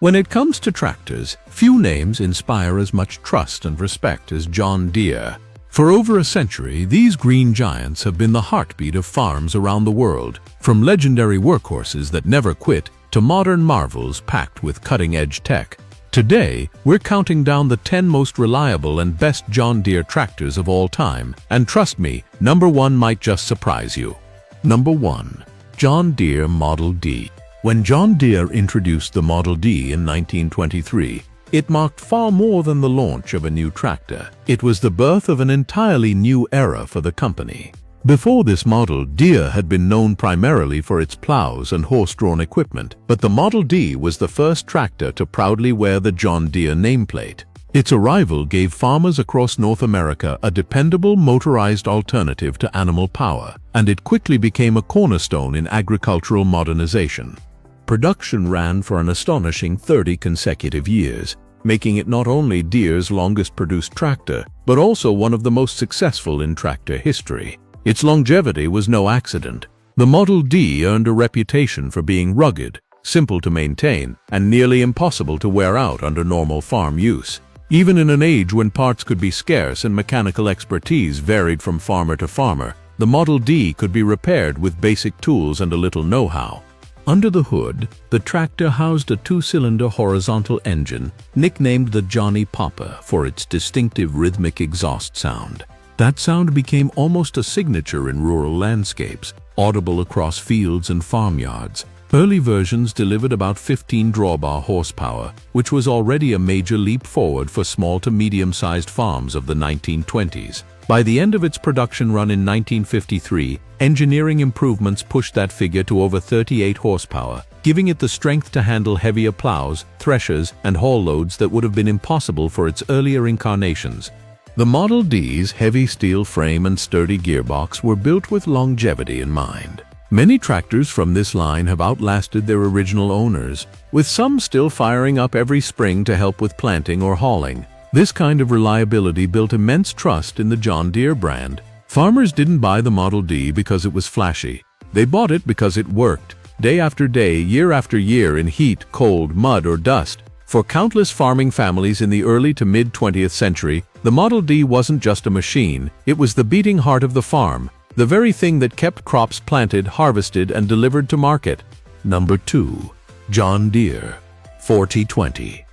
When it comes to tractors, few names inspire as much trust and respect as John Deere. For over a century, these green giants have been the heartbeat of farms around the world, from legendary workhorses that never quit to modern marvels packed with cutting-edge tech. Today, we're counting down the 10 most reliable and best John Deere tractors of all time, and trust me, number 1 might just surprise you. Number 1. John Deere Model D. When John Deere introduced the Model D in 1923, it marked far more than the launch of a new tractor. It was the birth of an entirely new era for the company. Before this model, Deere had been known primarily for its plows and horse-drawn equipment, but the Model D was the first tractor to proudly wear the John Deere nameplate. Its arrival gave farmers across North America a dependable motorized alternative to animal power, and it quickly became a cornerstone in agricultural modernization. Production ran for an astonishing 30 consecutive years, making it not only Deere's longest-produced tractor, but also one of the most successful in tractor history. Its longevity was no accident. The Model D earned a reputation for being rugged, simple to maintain, and nearly impossible to wear out under normal farm use. Even in an age when parts could be scarce and mechanical expertise varied from farmer to farmer, the Model D could be repaired with basic tools and a little know-how. Under the hood, the tractor housed a 2-cylinder horizontal engine, nicknamed the Johnny Popper for its distinctive rhythmic exhaust sound. That sound became almost a signature in rural landscapes, audible across fields and farmyards. Early versions delivered about 15 drawbar horsepower, which was already a major leap forward for small to medium-sized farms of the 1920s. By the end of its production run in 1953, engineering improvements pushed that figure to over 38 horsepower, giving it the strength to handle heavier plows, threshers, and haul loads that would have been impossible for its earlier incarnations. The Model D's heavy steel frame and sturdy gearbox were built with longevity in mind. Many tractors from this line have outlasted their original owners, with some still firing up every spring to help with planting or hauling. This kind of reliability built immense trust in the John Deere brand. Farmers didn't buy the Model D because it was flashy. They bought it because it worked, day after day, year after year, in heat, cold, mud, or dust. For countless farming families in the early to mid-20th century, the Model D wasn't just a machine, it was the beating heart of the farm, the very thing that kept crops planted, harvested, and delivered to market. Number 2. John Deere 4020.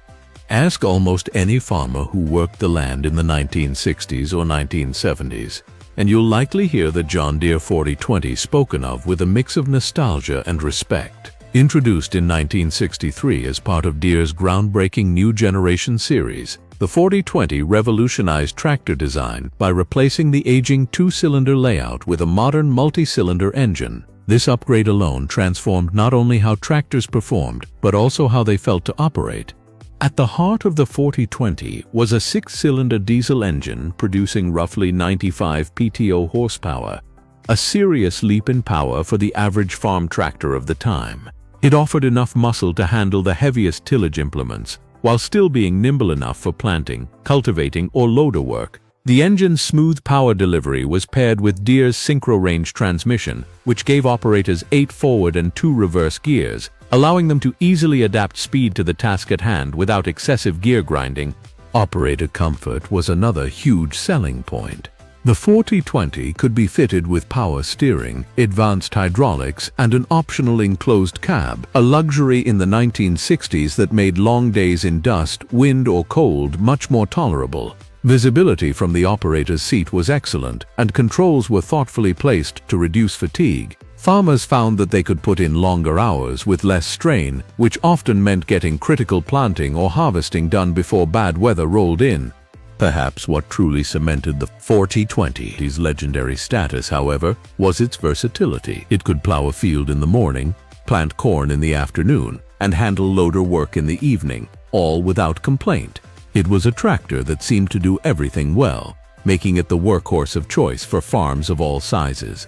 Ask almost any farmer who worked the land in the 1960s or 1970s, and you'll likely hear the John Deere 4020 spoken of with a mix of nostalgia and respect. Introduced in 1963 as part of Deere's groundbreaking New Generation series, the 4020 revolutionized tractor design by replacing the aging 2-cylinder layout with a modern multi-cylinder engine. This upgrade alone transformed not only how tractors performed, but also how they felt to operate. At the heart of the 4020 was a 6-cylinder diesel engine producing roughly 95 PTO horsepower, a serious leap in power for the average farm tractor of the time. It offered enough muscle to handle the heaviest tillage implements, while still being nimble enough for planting, cultivating, or loader work. The engine's smooth power delivery was paired with Deere's synchro-range transmission, which gave operators 8 forward and 2 reverse gears, allowing them to easily adapt speed to the task at hand without excessive gear grinding. Operator comfort was another huge selling point. The 4020 could be fitted with power steering, advanced hydraulics, and an optional enclosed cab, a luxury in the 1960s that made long days in dust, wind, or cold much more tolerable. Visibility from the operator's seat was excellent, and controls were thoughtfully placed to reduce fatigue. Farmers found that they could put in longer hours with less strain, which often meant getting critical planting or harvesting done before bad weather rolled in. Perhaps what truly cemented the 4020's legendary status, however, was its versatility. It could plow a field in the morning, plant corn in the afternoon, and handle loader work in the evening, all without complaint. It was a tractor that seemed to do everything well, making it the workhorse of choice for farms of all sizes.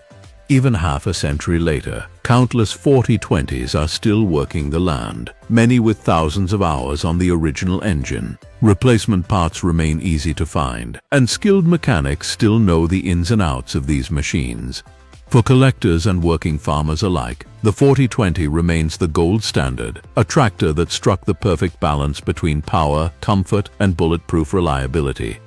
Even half a century later, countless 4020s are still working the land, many with thousands of hours on the original engine. Replacement parts remain easy to find, and skilled mechanics still know the ins and outs of these machines. For collectors and working farmers alike, the 4020 remains the gold standard, a tractor that struck the perfect balance between power, comfort, and bulletproof reliability.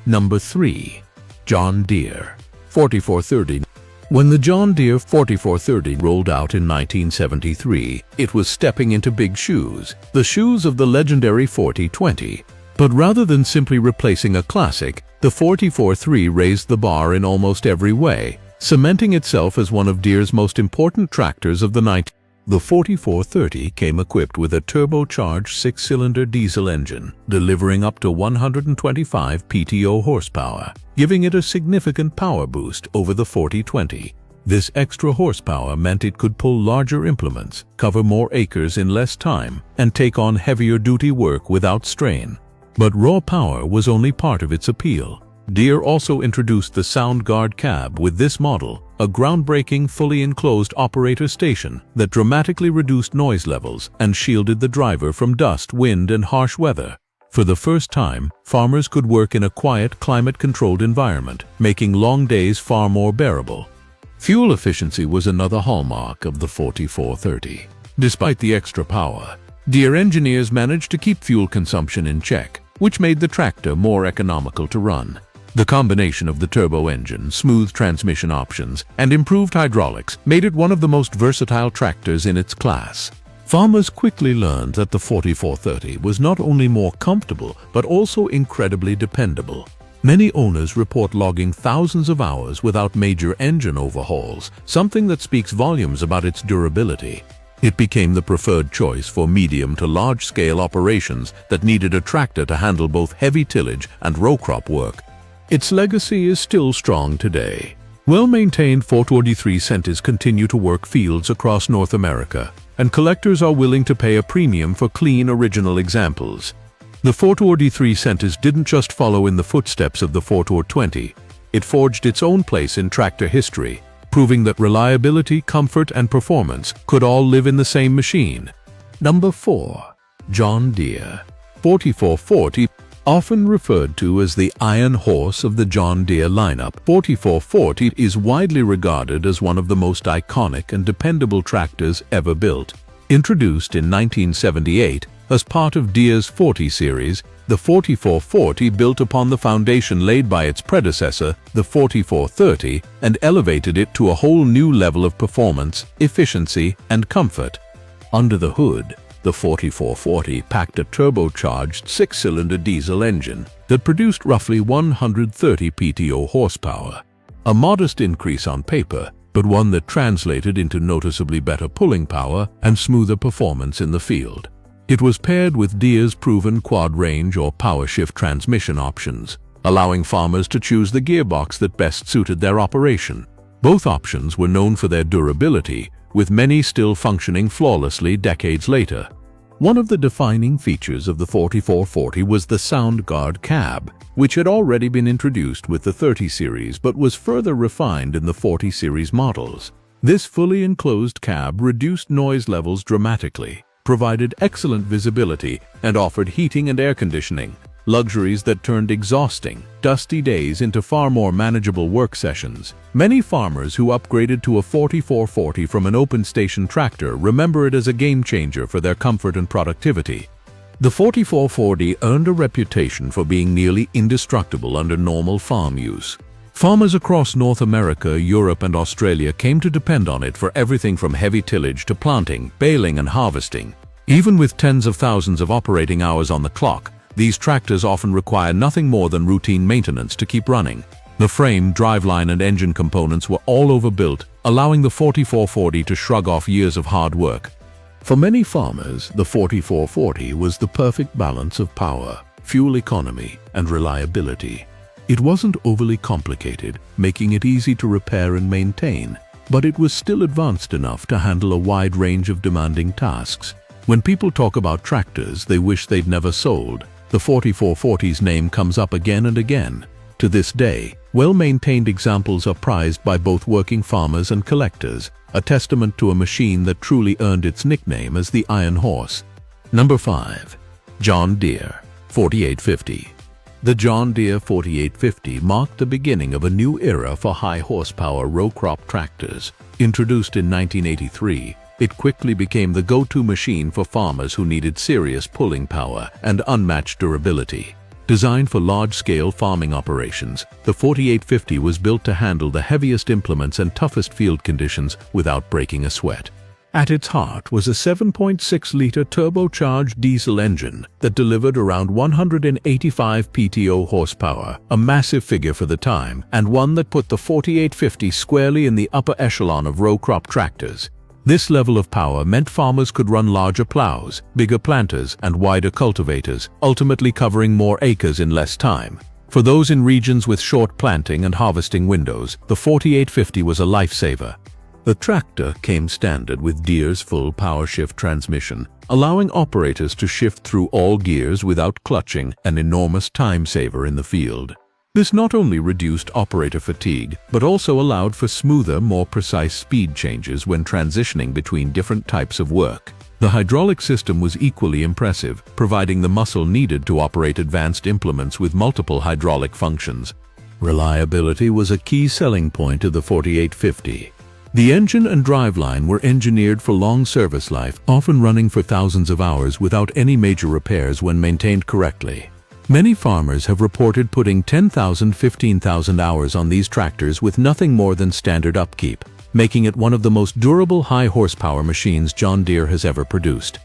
Number 3. John Deere 4430. When the John Deere 4430 rolled out in 1973, it was stepping into big shoes, the shoes of the legendary 4020. But rather than simply replacing a classic, the 4430 raised the bar in almost every way, cementing itself as one of Deere's most important tractors of the 90s. The 4430 came equipped with a turbocharged 6-cylinder diesel engine, delivering up to 125 PTO horsepower, giving it a significant power boost over the 4020. This extra horsepower meant it could pull larger implements, cover more acres in less time, and take on heavier-duty work without strain. But raw power was only part of its appeal. Deere also introduced the Sound Guard cab with this model, a groundbreaking fully enclosed operator station that dramatically reduced noise levels and shielded the driver from dust, wind, and harsh weather. For the first time, farmers could work in a quiet, climate-controlled environment, making long days far more bearable. Fuel efficiency was another hallmark of the 4430. Despite the extra power, Deere engineers managed to keep fuel consumption in check, which made the tractor more economical to run. The combination of the turbo engine, smooth transmission options, and improved hydraulics made it one of the most versatile tractors in its class. Farmers quickly learned that the 4430 was not only more comfortable but also incredibly dependable. Many owners report logging thousands of hours without major engine overhauls, something that speaks volumes about its durability. It became the preferred choice for medium to large-scale operations that needed a tractor to handle both heavy tillage and row crop work. Its legacy is still strong today. Well-maintained 443 centers continue to work fields across North America, and collectors are willing to pay a premium for clean, original examples. The 443 centers didn't just follow in the footsteps of the 420, it forged its own place in tractor history, proving that reliability, comfort, and performance could all live in the same machine. Number 4. John Deere 4440. Often referred to as the Iron Horse of the John Deere lineup, 4440 is widely regarded as one of the most iconic and dependable tractors ever built. Introduced in 1978 as part of Deere's 40 series, the 4440 built upon the foundation laid by its predecessor, the 4430, and elevated it to a whole new level of performance, efficiency, and comfort. Under the hood, the 4440 packed a turbocharged 6-cylinder diesel engine that produced roughly 130 PTO horsepower. A modest increase on paper, but one that translated into noticeably better pulling power and smoother performance in the field. It was paired with Deere's proven quad-range or power-shift transmission options, allowing farmers to choose the gearbox that best suited their operation. Both options were known for their durability, with many still functioning flawlessly decades later. One of the defining features of the 4440 was the Sound Guard cab, which had already been introduced with the 30 series but was further refined in the 40 series models. This fully enclosed cab reduced noise levels dramatically, provided excellent visibility, and offered heating and air conditioning, luxuries that turned exhausting, dusty days into far more manageable work sessions. Many farmers who upgraded to a 4440 from an open-station tractor remember it as a game-changer for their comfort and productivity. The 4440 earned a reputation for being nearly indestructible under normal farm use. Farmers across North America, Europe, and Australia came to depend on it for everything from heavy tillage to planting, baling, and harvesting. Even with tens of thousands of operating hours on the clock, these tractors often require nothing more than routine maintenance to keep running. The frame, driveline, and engine components were all overbuilt, allowing the 4440 to shrug off years of hard work. For many farmers, the 4440 was the perfect balance of power, fuel economy, and reliability. It wasn't overly complicated, making it easy to repair and maintain, but it was still advanced enough to handle a wide range of demanding tasks. When people talk about tractors they wish they'd never sold, the 4440's name comes up again and again. To this day, well-maintained examples are prized by both working farmers and collectors, a testament to a machine that truly earned its nickname as the Iron Horse. Number 5. John Deere 4850. The John Deere 4850 marked the beginning of a new era for high-horsepower row-crop tractors. Introduced in 1983, it quickly became the go-to machine for farmers who needed serious pulling power and unmatched durability. Designed for large-scale farming operations, the 4850 was built to handle the heaviest implements and toughest field conditions without breaking a sweat. At its heart was a 7.6-liter turbocharged diesel engine that delivered around 185 PTO horsepower, a massive figure for the time, and one that put the 4850 squarely in the upper echelon of row crop tractors. This level of power meant farmers could run larger plows, bigger planters, and wider cultivators, ultimately covering more acres in less time. For those in regions with short planting and harvesting windows, the 4850 was a lifesaver. The tractor came standard with Deere's full power shift transmission, allowing operators to shift through all gears without clutching, an enormous time saver in the field. This not only reduced operator fatigue, but also allowed for smoother, more precise speed changes when transitioning between different types of work. The hydraulic system was equally impressive, providing the muscle needed to operate advanced implements with multiple hydraulic functions. Reliability was a key selling point of the 4850. The engine and driveline were engineered for long service life, often running for thousands of hours without any major repairs when maintained correctly. Many farmers have reported putting 10,000 to 15,000 hours on these tractors with nothing more than standard upkeep, making it one of the most durable high-horsepower machines John Deere has ever produced.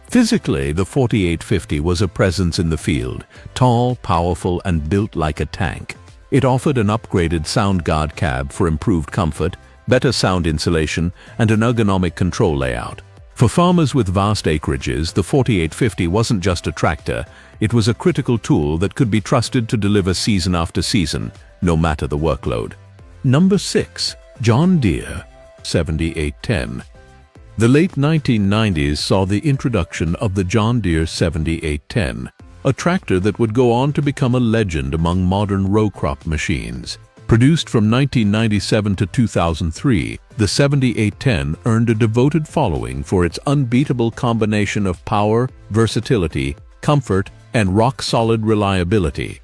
Physically, the 4850 was a presence in the field, tall, powerful, and built like a tank. It offered an upgraded sound guard cab for improved comfort, better sound insulation, and an ergonomic control layout. For farmers with vast acreages, the 4850 wasn't just a tractor, it was a critical tool that could be trusted to deliver season after season, no matter the workload. Number 6. John Deere 7810. The late 1990s saw the introduction of the John Deere 7810, a tractor that would go on to become a legend among modern row crop machines. Produced from 1997 to 2003, the 7810 earned a devoted following for its unbeatable combination of power, versatility, comfort, and rock-solid reliability.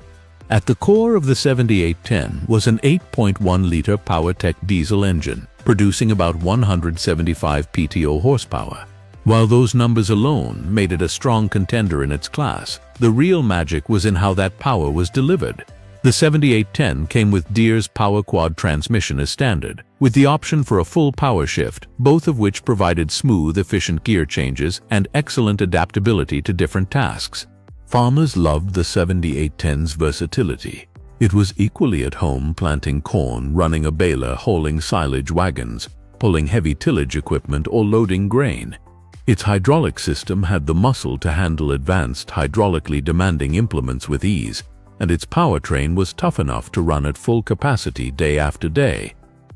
At the core of the 7810 was an 8.1-liter PowerTech diesel engine, producing about 175 PTO horsepower. While those numbers alone made it a strong contender in its class, the real magic was in how that power was delivered. The 7810 came with Deere's PowerQuad transmission as standard, with the option for a full power shift, both of which provided smooth, efficient gear changes and excellent adaptability to different tasks. Farmers loved the 7810's versatility. It was equally at home planting corn, running a baler, hauling silage wagons, pulling heavy tillage equipment, or loading grain. Its hydraulic system had the muscle to handle advanced, hydraulically demanding implements with ease, and its powertrain was tough enough to run at full capacity day after day.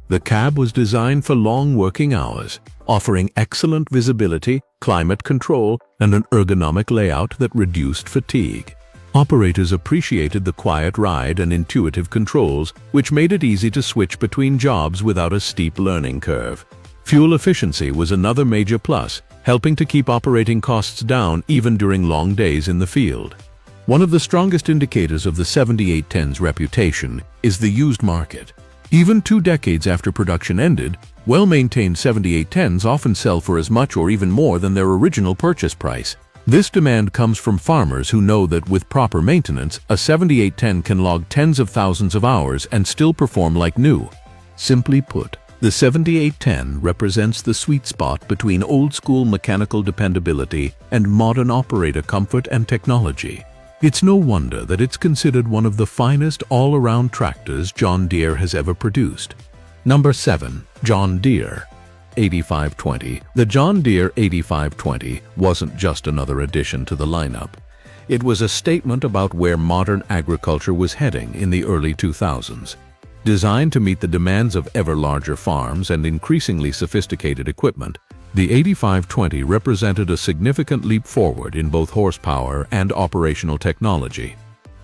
The cab was designed for long working hours, offering excellent visibility, climate control, and an ergonomic layout that reduced fatigue. Operators appreciated the quiet ride and intuitive controls, which made it easy to switch between jobs without a steep learning curve. Fuel efficiency was another major plus, helping to keep operating costs down even during long days in the field. One of the strongest indicators of the 7810's reputation is the used market. Even 2 decades after production ended, well-maintained 7810s often sell for as much or even more than their original purchase price. This demand comes from farmers who know that with proper maintenance, a 7810 can log tens of thousands of hours and still perform like new. Simply put, the 7810 represents the sweet spot between old-school mechanical dependability and modern operator comfort and technology. It's no wonder that it's considered one of the finest all-around tractors John Deere has ever produced. Number 7. John Deere 8520. The John Deere 8520 wasn't just another addition to the lineup. It was a statement about where modern agriculture was heading in the early 2000s. Designed to meet the demands of ever larger farms and increasingly sophisticated equipment, the 8520 represented a significant leap forward in both horsepower and operational technology.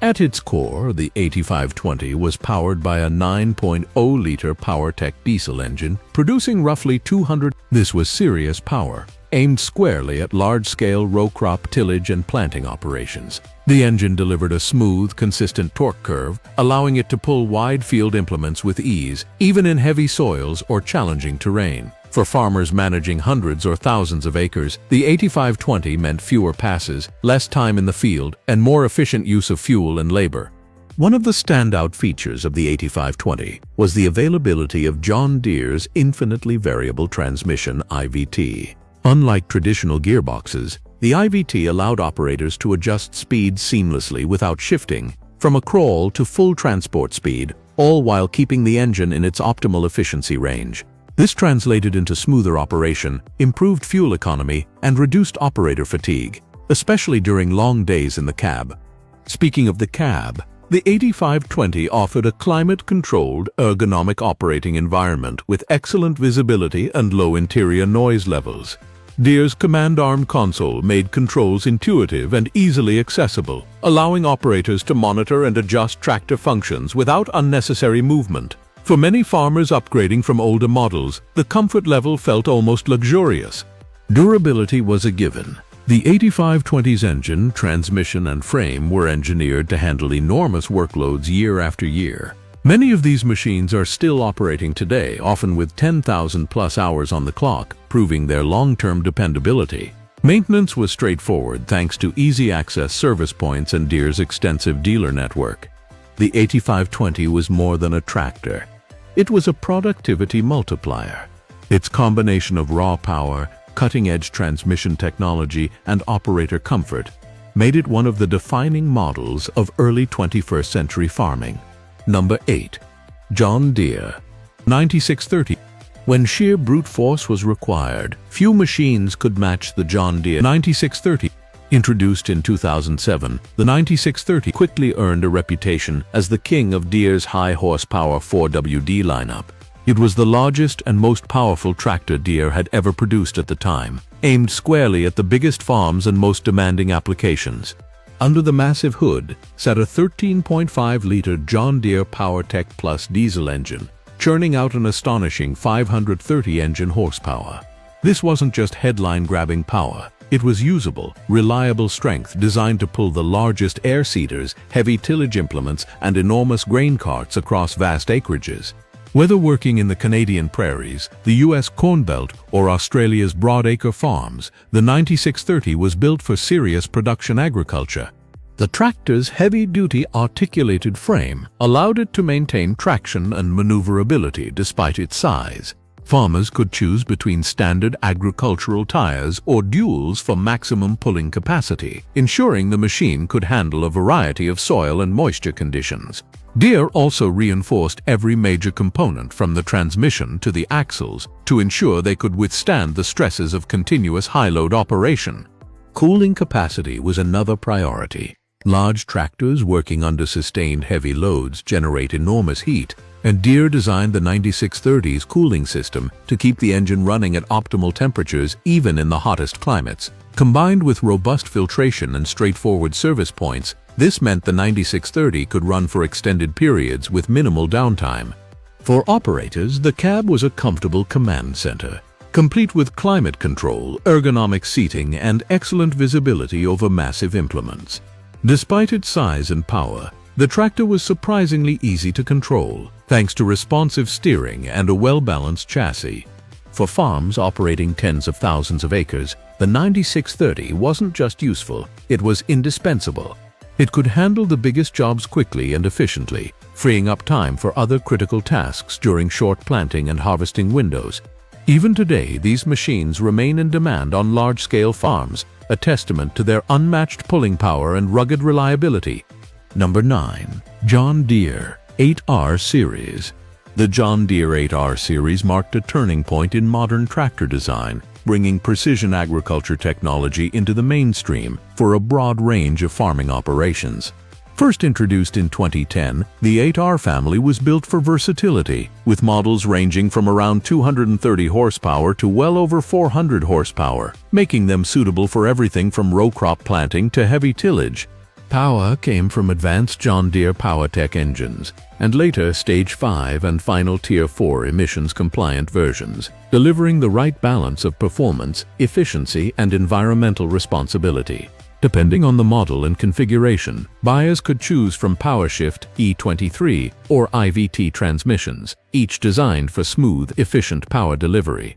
At its core, the 8520 was powered by a 9.0-liter PowerTech diesel engine, producing roughly 200. This was serious power, aimed squarely at large-scale row crop tillage and planting operations. The engine delivered a smooth, consistent torque curve, allowing it to pull wide field implements with ease, even in heavy soils or challenging terrain. For farmers managing hundreds or thousands of acres, the 8520 meant fewer passes, less time in the field, and more efficient use of fuel and labor. One of the standout features of the 8520 was the availability of John Deere's infinitely variable transmission (IVT). Unlike traditional gearboxes, the IVT allowed operators to adjust speed seamlessly without shifting, from a crawl to full transport speed, all while keeping the engine in its optimal efficiency range. This translated into smoother operation, improved fuel economy, and reduced operator fatigue, especially during long days in the cab. Speaking of the cab, the 8520 offered a climate-controlled, ergonomic operating environment with excellent visibility and low interior noise levels. Deere's command arm console made controls intuitive and easily accessible, allowing operators to monitor and adjust tractor functions without unnecessary movement. For many farmers upgrading from older models, the comfort level felt almost luxurious. Durability was a given. The 8520's engine, transmission, and frame were engineered to handle enormous workloads year after year. Many of these machines are still operating today, often with 10,000+ hours on the clock, proving their long-term dependability. Maintenance was straightforward thanks to easy-access service points and Deere's extensive dealer network. The 8520 was more than a tractor. It was a productivity multiplier. Its combination of raw power, cutting-edge transmission technology, and operator comfort made it one of the defining models of early 21st century farming. Number 8. John Deere 9630. When sheer brute force was required, few machines could match the John Deere 9630. Introduced in 2007, the 9630 quickly earned a reputation as the king of Deere's high-horsepower 4WD lineup. It was the largest and most powerful tractor Deere had ever produced at the time, aimed squarely at the biggest farms and most demanding applications. Under the massive hood sat a 13.5-liter John Deere PowerTech Plus diesel engine, churning out an astonishing 530 engine horsepower. This wasn't just headline-grabbing power. It was usable, reliable strength designed to pull the largest air seeders, heavy tillage implements, and enormous grain carts across vast acreages. Whether working in the Canadian prairies, the U.S. Corn Belt, or Australia's broadacre farms, the 9630 was built for serious production agriculture. The tractor's heavy-duty articulated frame allowed it to maintain traction and maneuverability despite its size. Farmers could choose between standard agricultural tires or duals for maximum pulling capacity, ensuring the machine could handle a variety of soil and moisture conditions. Deere also reinforced every major component from the transmission to the axles to ensure they could withstand the stresses of continuous high-load operation. Cooling capacity was another priority. Large tractors working under sustained heavy loads generate enormous heat, and Deere designed the 9630's cooling system to keep the engine running at optimal temperatures even in the hottest climates. Combined with robust filtration and straightforward service points, this meant the 9630 could run for extended periods with minimal downtime. For operators, the cab was a comfortable command center, complete with climate control, ergonomic seating, and excellent visibility over massive implements. Despite its size and power, the tractor was surprisingly easy to control, thanks to responsive steering and a well-balanced chassis. For farms operating tens of thousands of acres, the 9630 wasn't just useful, it was indispensable. It could handle the biggest jobs quickly and efficiently, freeing up time for other critical tasks during short planting and harvesting windows. Even today, these machines remain in demand on large-scale farms, a testament to their unmatched pulling power and rugged reliability. Number 9. John Deere 8R Series. The John Deere 8R series marked a turning point in modern tractor design, bringing precision agriculture technology into the mainstream for a broad range of farming operations. First introduced in 2010, the 8R family was built for versatility, with models ranging from around 230 horsepower to well over 400 horsepower, making them suitable for everything from row crop planting to heavy tillage. Power came from advanced John Deere PowerTech engines, and later Stage 5 and final Tier 4 emissions-compliant versions, delivering the right balance of performance, efficiency, and environmental responsibility. Depending on the model and configuration, buyers could choose from PowerShift E23 or IVT transmissions, each designed for smooth, efficient power delivery.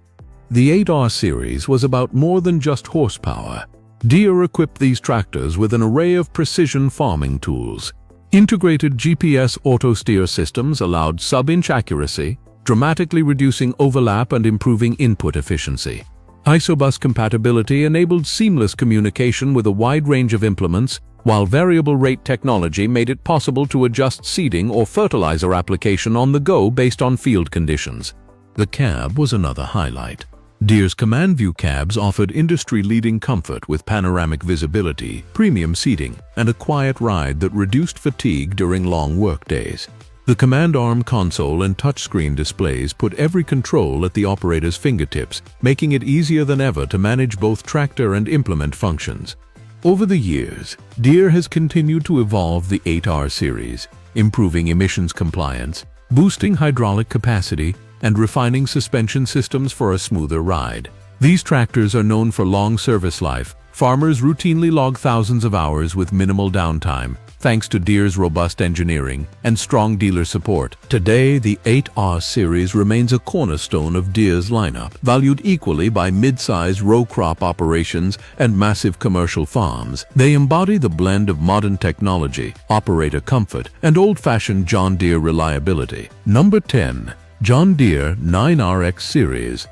The 8R series was about more than just horsepower. Deere equipped these tractors with an array of precision farming tools. Integrated GPS auto-steer systems allowed sub-inch accuracy, dramatically reducing overlap and improving input efficiency. Isobus compatibility enabled seamless communication with a wide range of implements, while variable rate technology made it possible to adjust seeding or fertilizer application on the go based on field conditions. The cab was another highlight. Deere's Command View cabs offered industry-leading comfort with panoramic visibility, premium seating, and a quiet ride that reduced fatigue during long workdays. The command arm console and touchscreen displays put every control at the operator's fingertips, making it easier than ever to manage both tractor and implement functions. Over the years, Deere has continued to evolve the 8R series, improving emissions compliance, boosting hydraulic capacity, and refining suspension systems for a smoother ride. These tractors are known for long service life. Farmers routinely log thousands of hours with minimal downtime, thanks to Deere's robust engineering and strong dealer support. Today, the 8R series remains a cornerstone of Deere's lineup, valued equally by mid-sized row crop operations and massive commercial farms. They embody the blend of modern technology, operator comfort, and old-fashioned John Deere reliability. Number 10. John Deere 9RX Series.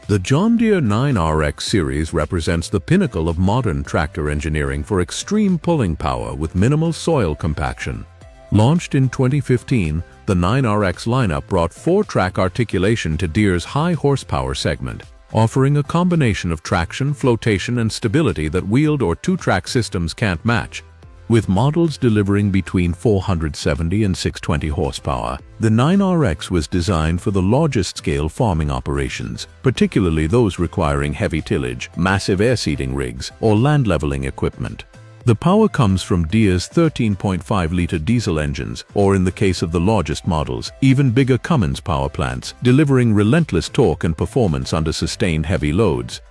The John Deere 9RX series represents the pinnacle of modern tractor engineering for extreme pulling power with minimal soil compaction. Launched in 2015, the 9RX lineup brought 4-track articulation to Deere's high horsepower segment, offering a combination of traction, flotation, and stability that wheeled or 2-track systems can't match. With models delivering between 470 and 620 horsepower, the 9RX was designed for the largest scale farming operations, particularly those requiring heavy tillage, massive air seeding rigs, or land leveling equipment. The power comes from Deere's 13.5-liter diesel engines, or in the case of the largest models, even bigger Cummins power plants, delivering relentless torque and performance under sustained heavy loads.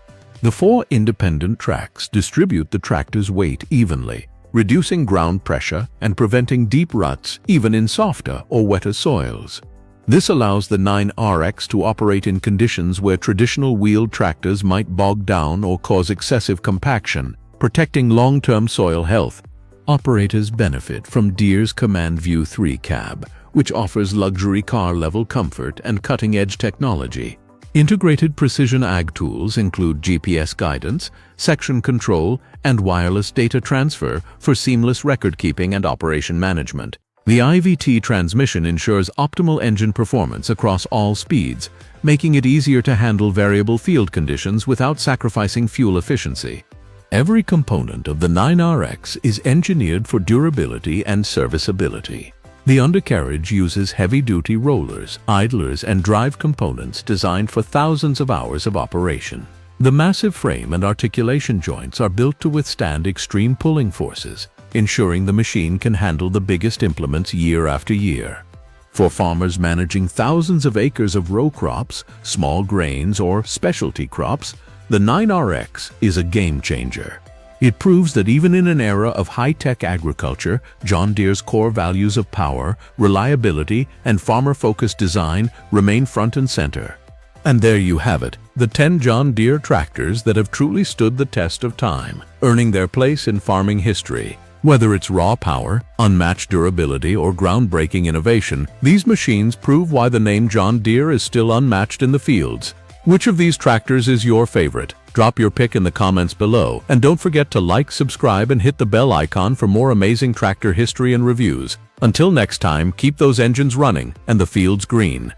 The 4 independent tracks distribute the tractor's weight evenly, reducing ground pressure and preventing deep ruts even in softer or wetter soils. This allows the 9RX to operate in conditions where traditional wheeled tractors might bog down or cause excessive compaction, protecting long-term soil health. Operators benefit from Deere's Command View 3 cab, which offers luxury car-level comfort and cutting-edge technology. Integrated precision ag tools include GPS guidance, section control, and wireless data transfer for seamless record-keeping and operation management. The IVT transmission ensures optimal engine performance across all speeds, making it easier to handle variable field conditions without sacrificing fuel efficiency. Every component of the 9RX is engineered for durability and serviceability. The undercarriage uses heavy-duty rollers, idlers, and drive components designed for thousands of hours of operation. The massive frame and articulation joints are built to withstand extreme pulling forces, ensuring the machine can handle the biggest implements year after year. For farmers managing thousands of acres of row crops, small grains, or specialty crops, the 9RX is a game-changer. It proves that even in an era of high-tech agriculture, John Deere's core values of power, reliability, and farmer-focused design remain front and center. And there you have it, the 10 John Deere tractors that have truly stood the test of time, earning their place in farming history. Whether it's raw power, unmatched durability, or groundbreaking innovation, these machines prove why the name John Deere is still unmatched in the fields. Which of these tractors is your favorite? Drop your pick in the comments below, and don't forget to like, subscribe, and hit the bell icon for more amazing tractor history and reviews. Until next time, keep those engines running and the fields green.